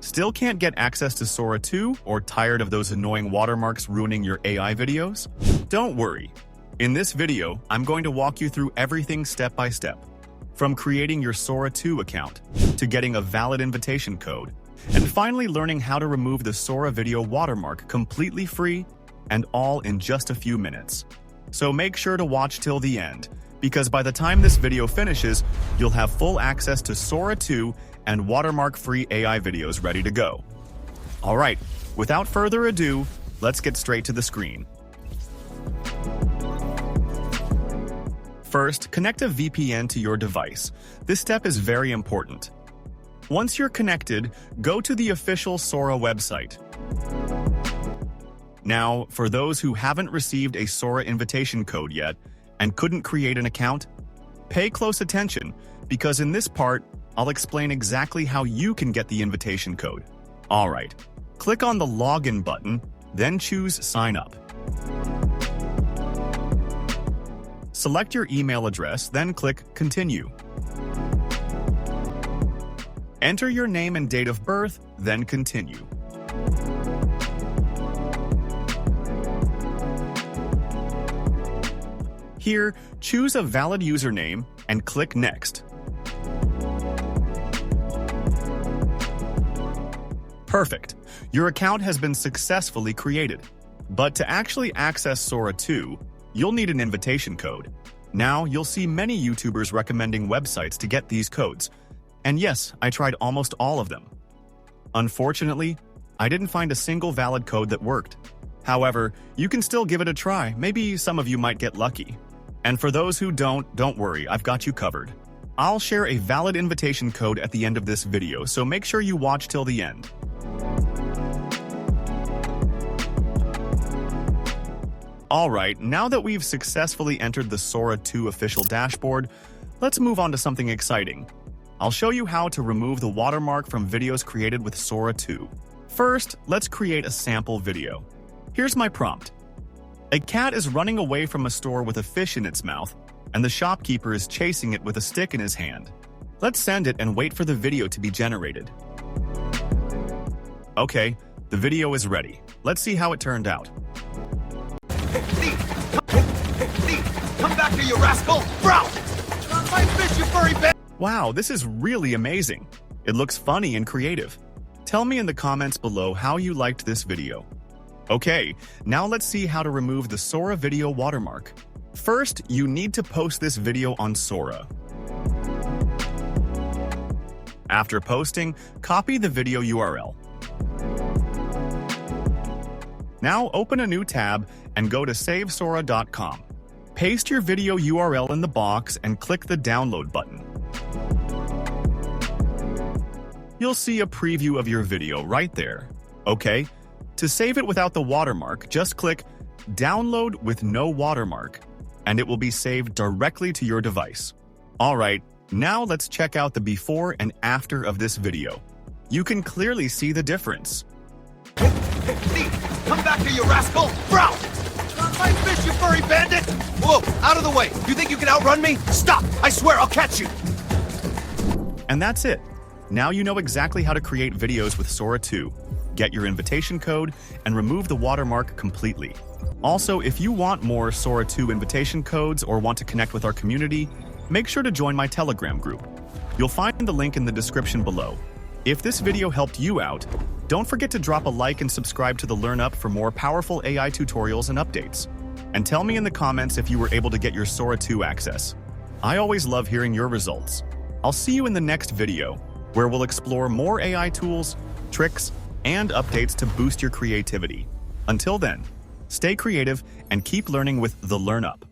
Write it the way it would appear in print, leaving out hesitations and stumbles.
Still can't get access to Sora 2 or tired of those annoying watermarks ruining your AI videos? Don't worry. In this video, I'm going to walk you through everything step by step. From creating your Sora 2 account, to getting a valid invitation code, and finally learning how to remove the Sora video watermark completely free and all in just a few minutes. So make sure to watch till the end, because by the time this video finishes, you'll have full access to Sora 2 and watermark-free AI videos ready to go. Alright, without further ado, let's get straight to the screen. First, connect a VPN to your device. This step is very important. Once you're connected, go to the official Sora website. Now, for those who haven't received a Sora invitation code yet and couldn't create an account, pay close attention, because in this part, I'll explain exactly how you can get the invitation code. Alright, click on the Login button, then choose Sign Up. Select your email address, then click Continue. Enter your name and date of birth, then Continue. Here, choose a valid username and click Next. Perfect. Your account has been successfully created. But to actually access Sora 2, you'll need an invitation code. Now, you'll see many YouTubers recommending websites to get these codes. And yes, I tried almost all of them. Unfortunately, I didn't find a single valid code that worked. However, you can still give it a try. Maybe some of you might get lucky. And for those who don't worry, I've got you covered. I'll share a valid invitation code at the end of this video, so make sure you watch till the end. Alright, now that we've successfully entered the Sora 2 official dashboard, let's move on to something exciting. I'll show you how to remove the watermark from videos created with Sora 2. First, let's create a sample video. Here's my prompt. A cat is running away from a store with a fish in its mouth, and the shopkeeper is chasing it with a stick in his hand. Let's send it and wait for the video to be generated. Okay, the video is ready. Let's see how it turned out. Come back here, you rascal! Bro! My fish, you furry bitch! Wow, this is really amazing. It looks funny and creative. Tell me in the comments below how you liked this video. Okay, now let's see how to remove the Sora video watermark. First, you need to post this video on Sora. After posting, copy the video URL. Now open a new tab and go to savesora.com. Paste your video URL in the box and click the download button. You'll see a preview of your video right there. Okay, to save it without the watermark, just click Download with no watermark, and it will be saved directly to your device. Alright, now let's check out the before and after of this video. You can clearly see the difference. Come back here, you rascal! Bro! My fish, you furry bandit! Whoa, out of the way! You think you can outrun me? Stop! I swear I'll catch you! And that's it. Now you know exactly how to create videos with Sora 2, get your invitation code, and remove the watermark completely. Also, if you want more Sora 2 invitation codes or want to connect with our community, make sure to join my Telegram group. You'll find the link in the description below. If this video helped you out, don't forget to drop a like and subscribe to the Learn Up for more powerful AI tutorials and updates. And tell me in the comments if you were able to get your Sora 2 access. I always love hearing your results. I'll see you in the next video, where we'll explore more AI tools, tricks, and updates to boost your creativity. Until then, stay creative and keep learning with the Learn Up.